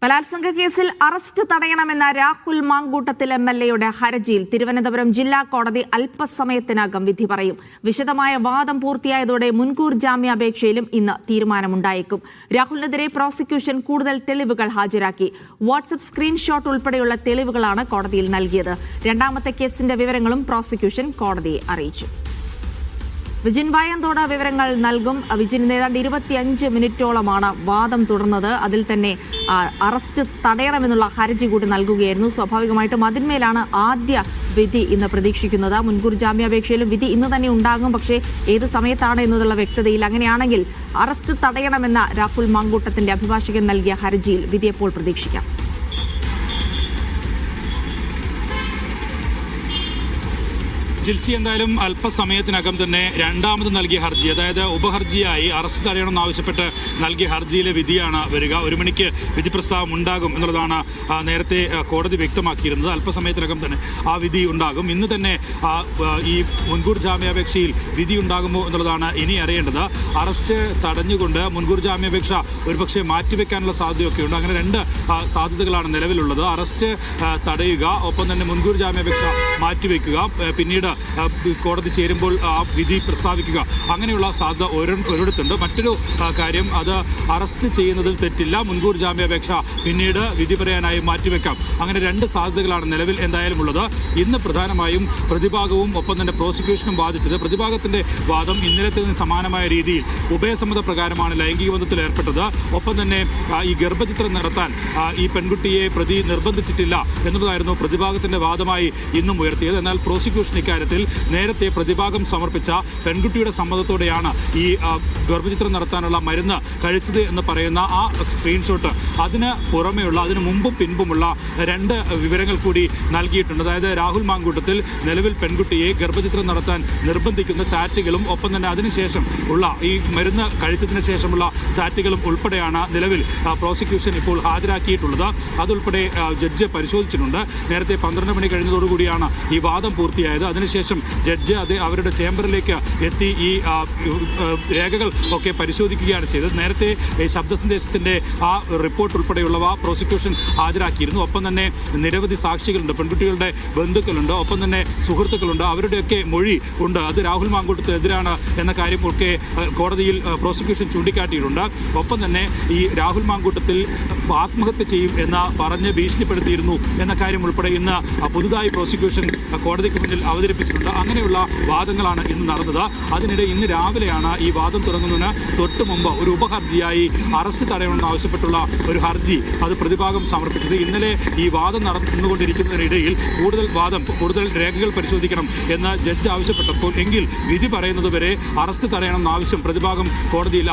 ബലാത്സംഗ കേസിൽ അറസ്റ്റ് തടയണമെന്ന രാഹുൽ മാങ്കൂട്ടത്തിൽ എംഎൽഎയുടെ ഹർജിയിൽ തിരുവനന്തപുരം ജില്ലാ കോടതി അല്പസമയത്തിനകം വിധി പറയും. വിശദമായ വാദം പൂർത്തിയായതോടെ മുൻകൂർ ജാമ്യാപേക്ഷയിലും ഇന്ന് തീരുമാനമുണ്ടായേക്കും. രാഹുലിനെതിരെ പ്രോസിക്യൂഷൻ കൂടുതൽ തെളിവുകൾ ഹാജരാക്കി. വാട്സ്ആപ്പ് സ്ക്രീൻഷോട്ട് ഉൾപ്പെടെയുള്ള തെളിവുകളാണ് കോടതിയിൽ നൽകിയത്. രണ്ടാമത്തെ കേസിന്റെ വിവരങ്ങളും പ്രോസിക്യൂഷൻ കോടതിയെ അറിയിച്ചു. വിജിൻ വായന്തോട് വിവരങ്ങൾ നൽകും. വിജിൻ ഏതാണ്ട് 25 മിനിറ്റോളമാണ് വാദം തുടർന്നത്. അതിൽ തന്നെ അറസ്റ്റ് തടയണമെന്നുള്ള ഹർജി കൂടി നൽകുകയായിരുന്നു. സ്വാഭാവികമായിട്ടും അതിന്മേലാണ് ആദ്യ വിധി ഇന്ന് പ്രതീക്ഷിക്കുന്നത്. മുൻകൂർ ജാമ്യാപേക്ഷയിലും വിധി ഇന്ന് തന്നെ ഉണ്ടാകും. പക്ഷേ ഏത് സമയത്താണ് എന്നതുള്ള വ്യക്തതയിൽ. അങ്ങനെയാണെങ്കിൽ അറസ്റ്റ് തടയണമെന്ന രാഹുൽ മാങ്കൂട്ടത്തിന്റെ അഭിഭാഷകൻ നൽകിയ ഹർജിയിൽ വിധി എപ്പോൾ പ്രതീക്ഷിക്കാം? ജിൽസി, എന്തായാലും അല്പസമയത്തിനകം തന്നെ രണ്ടാമത് നൽകിയ ഹർജി, അതായത് ഉപഹർജിയായി അറസ്റ്റ് തടയണമെന്നാവശ്യപ്പെട്ട് നൽകിയ ഹർജിയിലെ വിധിയാണ് വരിക. 1 മണിക്ക് വിധി പ്രസ്താവം ഉണ്ടാകും എന്നുള്ളതാണ് നേരത്തെ കോടതി വ്യക്തമാക്കിയിരുന്നത്. അല്പസമയത്തിനകം തന്നെ ആ വിധി ഉണ്ടാകും. ഇന്ന് തന്നെ ഈ മുൻകൂർ ജാമ്യാപേക്ഷയിൽ വിധി ഉണ്ടാകുമോ എന്നുള്ളതാണ് ഇനി അറിയേണ്ടത്. അറസ്റ്റ് തടഞ്ഞുകൊണ്ട് മുൻകൂർ ജാമ്യാപേക്ഷ ഒരുപക്ഷെ മാറ്റിവെക്കാനുള്ള സാധ്യതയൊക്കെയുണ്ട്. അങ്ങനെ 2 സാധ്യതകളാണ് നിലവിലുള്ളത്. അറസ്റ്റ് തടയുക, ഒപ്പം തന്നെ മുൻകൂർ ജാമ്യാപേക്ഷ മാറ്റിവെക്കുക, പിന്നീട് കോടതി ചേരുമ്പോൾ ആ വിധി പ്രസ്താവിക്കുക. അങ്ങനെയുള്ള സാധ്യത ഒരിടത്തുണ്ട്. മറ്റൊരു കാര്യം, അത് അറസ്റ്റ് ചെയ്യുന്നതിൽ തെറ്റില്ല, മുൻകൂർ ജാമ്യാപേക്ഷ പിന്നീട് വിധി പറയാനായി മാറ്റിവെക്കാം. അങ്ങനെ 2 സാധ്യതകളാണ് നിലവിൽ എന്തായാലും ഉള്ളത്. ഇന്ന് പ്രധാനമായും പ്രതിഭാഗവും ഒപ്പം തന്നെ പ്രോസിക്യൂഷനും വാദിച്ചത്. പ്രതിഭാഗത്തിന്റെ വാദം ഇന്നലത്തെ സമാനമായ രീതിയിൽ ഉഭയസമ്മത പ്രകാരമാണ് ലൈംഗിക ബന്ധത്തിൽ ഏർപ്പെട്ടത്. ഒപ്പം തന്നെ ഈ ഗർഭചിത്രം നടത്താൻ ഈ പെൺകുട്ടിയെ പ്രതി നിർബന്ധിച്ചിട്ടില്ല എന്നുള്ളതായിരുന്നു പ്രതിഭാഗത്തിന്റെ വാദമായി ഇന്നും ഉയർത്തിയത്. എന്നാൽ പ്രോസിക്യൂഷൻ ഇക്കാര്യത്തിൽ നേരത്തെ പ്രതിഭാഗം സമർപ്പിച്ച പെൺകുട്ടിയുടെ സമ്മതത്തോടെയാണ് ഈ ഗർഭചിത്രം നടത്താനുള്ള മരുന്ന് കഴിച്ചത് എന്ന് പറയുന്ന ആ സ്ക്രീൻഷോട്ട്, അതിന് പുറമെയുള്ള, അതിന് മുമ്പും പിൻപുമുള്ള 2 വിവരങ്ങൾ കൂടി നൽകിയിട്ടുണ്ട്. അതായത് രാഹുൽ മാങ്കൂട്ടത്തിൽ നിലവിൽ പെൺകുട്ടിയെ ഗർഭചിത്രം നടത്താൻ നിർബന്ധിക്കുന്ന ചാറ്റുകളും ഒപ്പം തന്നെ അതിനുശേഷം ഉള്ള ഈ മരുന്ന് കഴിച്ചതിന് ശേഷമുള്ള ചാറ്റുകളും ഉൾപ്പെടെയാണ് നിലവിൽ പ്രോസിക്യൂഷൻ ഇപ്പോൾ ഹാജരാക്കിയിട്ടുള്ളത്. അതുൾപ്പെടെ ജഡ്ജ് പരിശോധിച്ചിട്ടുണ്ട്. നേരത്തെ 12 മണി കഴിഞ്ഞതോടുകൂടിയാണ് ഈ വാദം പൂർത്തിയായത്. അതിനുശേഷം ജഡ്ജ് അവരുടെ ചേംബറിലേക്ക് എത്തി ഈ രേഖകൾ ഒക്കെ പരിശോധിക്കുകയാണ് ചെയ്തത്. നേരത്തെ ശബ്ദ സന്ദേശത്തിന്റെ ആ റിപ്പോർട്ട് ഉൾപ്പെടെയുള്ളവ പ്രോസിക്യൂഷൻ ഹാജരാക്കിയിരുന്നു. ഒപ്പം തന്നെ നിരവധി സാക്ഷികളുണ്ട്, പെൺകുട്ടികളുടെ ബന്ധുക്കളുണ്ട്, ഒപ്പം തന്നെ സുഹൃത്തുക്കളുണ്ട്, അവരുടെയൊക്കെ മൊഴി ഉണ്ട്. അത് രാഹുൽ മാങ്കൂട്ടത്തിനെതിരാണ് എന്ന കാര്യം ഒക്കെ കോടതിയിൽ പ്രോസിക്യൂഷൻ ചൂണ്ടിക്കാട്ടിയിട്ടുണ്ട്. ഒപ്പം തന്നെ ഈ രാഹുൽ മാങ്കൂട്ടത്തിൽ ആത്മഹത്യ ചെയ്യും എന്ന് പറഞ്ഞ് ഭീഷണിപ്പെടുത്തിയിരുന്നു എന്ന കാര്യം ഉൾപ്പെടെ ഇന്ന് പുതുതായി പ്രോസിക്യൂഷൻ കോടതിക്ക് മുന്നിൽ അവതരിപ്പിച്ചിട്ടുണ്ട്. അങ്ങനെയുള്ള വാദങ്ങളാണ് ഇന്ന് നടന്നത്. അതിനിടെ ഇന്ന് രാവിലെയാണ് ഈ വാദം തുടങ്ങുന്നതിന് തൊട്ട് മുമ്പ് ഒരു ഉപഹർജിയായി അറസ്റ്റ് തടയണമെന്ന് ആവശ്യപ്പെട്ടുള്ള ഒരു ഹർജി അത് പ്രതിഭാഗം സമർപ്പിച്ചത്. ഇന്നലെ ഈ വാദം നടന്നുകൊണ്ടിരിക്കുന്നതിനിടയിൽ കൂടുതൽ രേഖകൾ പരിശോധിക്കണം എന്ന് ജഡ്ജ് ആവശ്യപ്പെട്ടപ്പോൾ എങ്കിൽ വിധി പറയുന്നതുവരെ അറസ്റ്റ് തടയണമെന്ന ആവശ്യം പ്രതിഭാഗം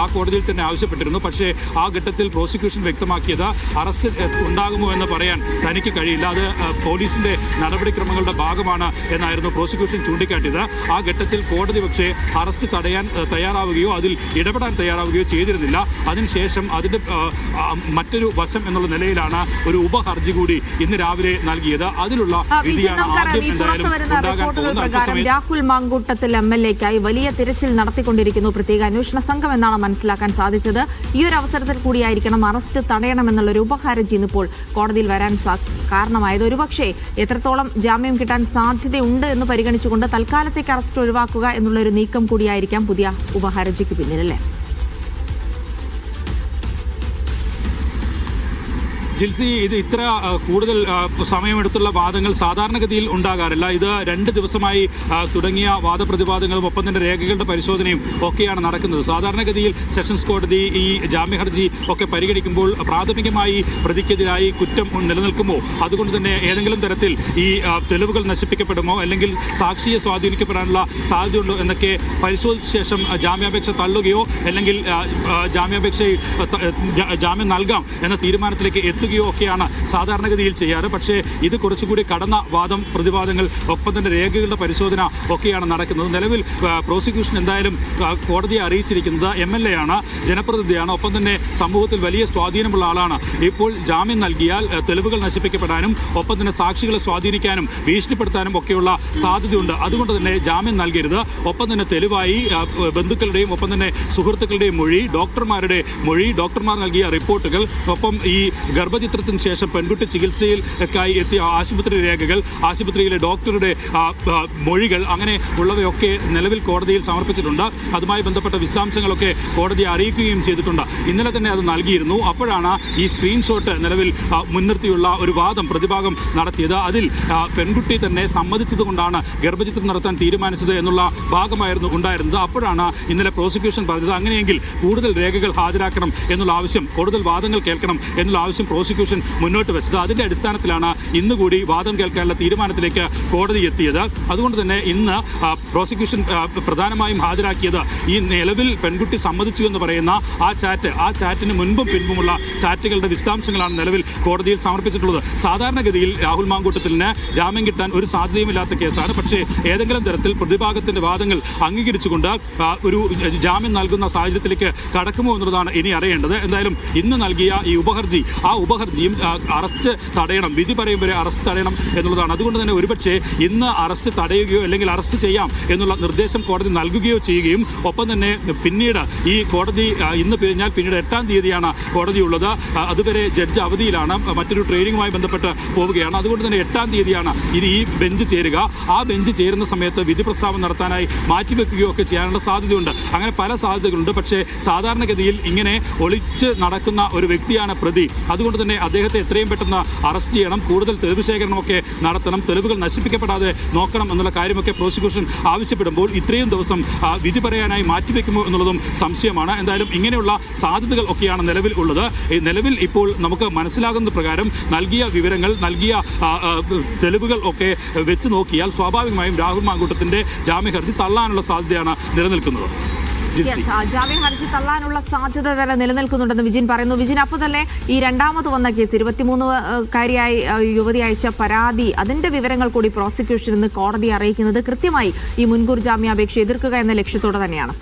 ആ കോടതിയിൽ തന്നെ ആവശ്യപ്പെട്ടിരുന്നു. പക്ഷേ ആ ഘട്ടത്തിൽ പ്രോസിക്യൂഷൻ വ്യക്തമാക്കിയത് അറസ്റ്റ് ഉണ്ടാകുമോ എന്ന് പറയാൻ തനിക്ക് കഴിയില്ല, അത് പോലീസിന്റെ നടപടിക്രമങ്ങളുടെ ഭാഗമാണ് എന്നായിരുന്നു പ്രോസിക്യൂഷൻ ചൂണ്ടിക്കാട്ടിയത്. ആ ഘട്ടത്തിൽ കോടതി പക്ഷേ അറസ്റ്റ് തടയാൻ തയ്യാറാവുകയോ അതിൽ ഇടപെടാൻ തയ്യാറാവുകയോ ചെയ്തിരുന്നില്ല. അതിനുശേഷം അതിന്റെ മറ്റൊരു വശം എന്നുള്ള നിലയിലാണ് ഒരു ഉപഹർജി കൂടി ഇന്ന് രാവിലെ നൽകിയത്. അതിലുള്ള രാഹുൽ മാങ്കൂട്ടത്തിൽ എംഎൽഎക്കായി വലിയ തിരച്ചിൽ നടത്തിക്കൊണ്ടിരിക്കുന്നു പ്രത്യേക അന്വേഷണ സംഘം എന്നാണ് മനസ്സിലാക്കാൻ സാധിച്ചത്. ഈ ഒരു അവസരത്തിൽ കൂടിയായിരിക്കണം അറസ്റ്റ് തടയണമെന്നുള്ളൊരു ഉപഹർജി ഇന്നിപ്പോൾ കോടതിയിൽ വരാൻ കാരണമായത്. ഒരുപക്ഷെ എത്രത്തോളം ജാമ്യം കിട്ടാൻ സാധ്യതയുണ്ട് എന്ന് പരിഗണിച്ചുകൊണ്ട് തൽക്കാലത്തേക്ക് അറസ്റ്റ് ഒഴിവാക്കുക എന്നുള്ളൊരു നീക്കം കൂടിയായിരിക്കാം പുതിയ ഉപഹർജിക്ക് പിന്നിലല്ലേ? ജിൽസി, ഇത് ഇത്ര കൂടുതൽ സമയമെടുത്തുള്ള വാദങ്ങൾ സാധാരണഗതിയിൽ ഉണ്ടാകാറില്ല. ഇത് 2 ദിവസമായി തുടങ്ങിയ വാദപ്രതിവാദങ്ങളും ഒപ്പം തന്നെ രേഖകളുടെ പരിശോധനയും ഒക്കെയാണ് നടക്കുന്നത്. സാധാരണഗതിയിൽ സെഷൻസ് കോടതി ഈ ജാമ്യ ഹർജി ഒക്കെ പരിഗണിക്കുമ്പോൾ പ്രാഥമികമായി പ്രതിക്കെതിരായി കുറ്റം നിലനിൽക്കുമോ, അതുകൊണ്ട് തന്നെ ഏതെങ്കിലും തരത്തിൽ ഈ തെളിവുകൾ നശിപ്പിക്കപ്പെടുമോ അല്ലെങ്കിൽ സാക്ഷിയെ സ്വാധീനിക്കപ്പെടാനുള്ള സാധ്യതയുണ്ടോ എന്നൊക്കെ പരിശോധിച്ച ശേഷം ജാമ്യാപേക്ഷ തള്ളുകയോ അല്ലെങ്കിൽ ജാമ്യം നൽകാം എന്ന തീരുമാനത്തിലേക്ക് ഒക്കെയാണ് സാധാരണഗതിയിൽ ചെയ്യാറ്. പക്ഷേ ഇത് കുറച്ചുകൂടി കടന്ന പ്രതിവാദങ്ങൾ ഒപ്പം തന്നെ രേഖകളുടെ പരിശോധന ഒക്കെയാണ് നടക്കുന്നത്. നിലവിൽ പ്രോസിക്യൂഷൻ എന്തായാലും കോടതിയെ അറിയിച്ചിരിക്കുന്നത് MLA ആണ്, ജനപ്രതിനിധിയാണ്, ഒപ്പം തന്നെ സമൂഹത്തിൽ വലിയ സ്വാധീനമുള്ള ആളാണ്. ഇപ്പോൾ ജാമ്യം നൽകിയാൽ തെളിവുകൾ നശിപ്പിക്കപ്പെടാനും ഒപ്പം തന്നെ സാക്ഷികളെ സ്വാധീനിക്കാനും ഭീഷണിപ്പെടുത്താനും ഒക്കെയുള്ള സാധ്യതയുണ്ട്. അതുകൊണ്ട് തന്നെ ജാമ്യം നൽകരുത്. ഒപ്പം തന്നെ തെളിവായി ബന്ധുക്കളുടെയും ഒപ്പം തന്നെ സുഹൃത്തുക്കളുടെയും മൊഴി, ഡോക്ടർമാരുടെ മൊഴി, ഡോക്ടർമാർ നൽകിയ റിപ്പോർട്ടുകൾ, ഒപ്പം ഈ ഗർഭ ഗർഭചിത്രത്തിന് ശേഷം പെൺകുട്ടി ചികിത്സയിലേക്കായി എത്തിയ ആശുപത്രി രേഖകൾ, ആശുപത്രിയിലെ ഡോക്ടറുടെ മൊഴികൾ, അങ്ങനെ ഉള്ളവയൊക്കെ നിലവിൽ കോടതിയിൽ സമർപ്പിച്ചിട്ടുണ്ട്. അതുമായി ബന്ധപ്പെട്ട വിശദാംശങ്ങളൊക്കെ കോടതിയെ അറിയിക്കുകയും ചെയ്തിട്ടുണ്ട്. ഇന്നലെ തന്നെ അത് നൽകിയിരുന്നു. അപ്പോഴാണ് ഈ സ്ക്രീൻഷോട്ട് നിലവിൽ മുൻനിർത്തിയുള്ള ഒരു വാദം പ്രതിഭാഗം നടത്തിയത്. അതിൽ പെൺകുട്ടി തന്നെ സമ്മതിച്ചതുകൊണ്ടാണ് ഗർഭചിത്രം നടത്താൻ തീരുമാനിച്ചത് എന്നുള്ള ഭാഗമായിരുന്നു ഉണ്ടായിരുന്നത്. അപ്പോഴാണ് ഇന്നലെ പ്രോസിക്യൂഷൻ പറഞ്ഞത് അങ്ങനെയെങ്കിൽ കൂടുതൽ രേഖകൾ ഹാജരാക്കണം എന്നുള്ള ആവശ്യം, കൂടുതൽ വാദങ്ങൾ കേൾക്കണം എന്നുള്ള ആവശ്യം പ്രോസിക്യൂഷൻ മുന്നോട്ട് വെച്ചത്. അതിന്റെ അടിസ്ഥാനത്തിലാണ് ഇന്നുകൂടി വാദം കേൾക്കാനുള്ള തീരുമാനത്തിലേക്ക് കോടതി എത്തിയത്. അതുകൊണ്ട് തന്നെ ഇന്ന് പ്രോസിക്യൂഷൻ പ്രധാനമായും ഹാജരാക്കിയത് ഈ നിലവിൽ പെൺകുട്ടി സമ്മതിച്ചു എന്ന് പറയുന്ന ആ ചാറ്റിന് മുൻപും പിൻപുമുള്ള ചാറ്റുകളുടെ വിശദാംശങ്ങളാണ് നിലവിൽ കോടതിയിൽ സമർപ്പിച്ചിട്ടുള്ളത്. സാധാരണഗതിയിൽ രാഹുൽ മാങ്കൂട്ടത്തിലിന് ജാമ്യം കിട്ടാൻ ഒരു സാധ്യതയുമില്ലാത്ത കേസാണ്. പക്ഷേ ഏതെങ്കിലും തരത്തിൽ പ്രതിഭാഗത്തിന്റെ വാദങ്ങൾ അംഗീകരിച്ചുകൊണ്ട് ഒരു ജാമ്യം നൽകുന്ന സാഹചര്യത്തിലേക്ക് കടക്കുമോ എന്നുള്ളതാണ് ഇനി അറിയേണ്ടത്. എന്തായാലും ഇന്ന് നൽകിയ ഈ ഉപഹർജി, ആ ഉപഹർജിയും അറസ്റ്റ് തടയണം, വിധി പറയും വരെ അറസ്റ്റ് തടയണം എന്നുള്ളതാണ്. അതുകൊണ്ട് തന്നെ ഒരുപക്ഷെ ഇന്ന് അറസ്റ്റ് തടയുകയോ അല്ലെങ്കിൽ അറസ്റ്റ് ചെയ്യാം എന്നുള്ള നിർദ്ദേശം കോടതി നൽകുകയോ ചെയ്യുകയും ഒപ്പം തന്നെ പിന്നീട് ഈ കോടതി ഇന്ന് പിരിഞ്ഞാൽ പിന്നീട് 8-ാം തീയതിയാണ് കോടതി ഉള്ളത്. അതുവരെ ജഡ്ജ് അവധിയിലാണ്, മറ്റൊരു ട്രെയിനിങ്ങുമായി ബന്ധപ്പെട്ട് പോവുകയാണ്. അതുകൊണ്ട് തന്നെ 8-ാം തീയതിയാണ് ഇനി ഈ ബെഞ്ച് ചേരുക. ആ ബെഞ്ച് ചേരുന്ന സമയത്ത് വിധി പ്രസ്താവന നടത്താനായി മാറ്റിവെക്കുകയോ ഒക്കെ ചെയ്യാനുള്ള സാധ്യതയുണ്ട്. അങ്ങനെ പല സാധ്യതകളുണ്ട്. പക്ഷേ സാധാരണഗതിയിൽ ഇങ്ങനെ ഒളിച്ച് നടക്കുന്ന ഒരു വ്യക്തിയാണ് പ്രതി. അതുകൊണ്ട് തന്നെ അദ്ദേഹത്തെ എത്രയും പെട്ടെന്ന് അറസ്റ്റ് ചെയ്യണം, കൂടുതൽ തെളിവ് ശേഖരണമൊക്കെ നടത്തണം, തെളിവുകൾ നശിപ്പിക്കപ്പെടാതെ നോക്കണം എന്നുള്ള കാര്യമൊക്കെ പ്രോസിക്യൂഷൻ ആവശ്യപ്പെടുമ്പോൾ ഇത്രയും ദിവസം വിധി പറയാനായി മാറ്റിവെക്കുമോ എന്നുള്ളതും സംശയമാണ്. എന്തായാലും ഇങ്ങനെയുള്ള സാധ്യതകൾ ഒക്കെയാണ് നിലവിൽ ഉള്ളത്. നിലവിൽ ഇപ്പോൾ നമുക്ക് മനസ്സിലാകുന്ന പ്രകാരം നൽകിയ വിവരങ്ങൾ, നൽകിയ തെളിവുകൾ ഒക്കെ വെച്ച് നോക്കിയാൽ സ്വാഭാവികമായും രാഹുൽ മാങ്കൂട്ടത്തിന്റെ ജാമ്യ ഹർജി തള്ളാനുള്ള സാധ്യതയാണ് നിലനിൽക്കുന്നത്. ജാമ്യ ഹർജി തള്ളാനുള്ള സാധ്യത തന്നെ നിലനിൽക്കുന്നുണ്ടെന്ന് വിജിൻ പറയുന്നു. വിജിൻ, അപ്പോൾ തന്നെ ഈ രണ്ടാമത് വന്ന കേസ് 23-കാരിയായി യുവതി അയച്ച പരാതി, അതിന്റെ വിവരങ്ങൾ കൂടി പ്രോസിക്യൂഷൻ ഇന്ന് കോടതിയെ അറിയിക്കുന്നത് കൃത്യമായി ഈ മുൻകൂർ ജാമ്യാപേക്ഷ എതിർക്കുക എന്ന ലക്ഷ്യത്തോടെ തന്നെയാണ്.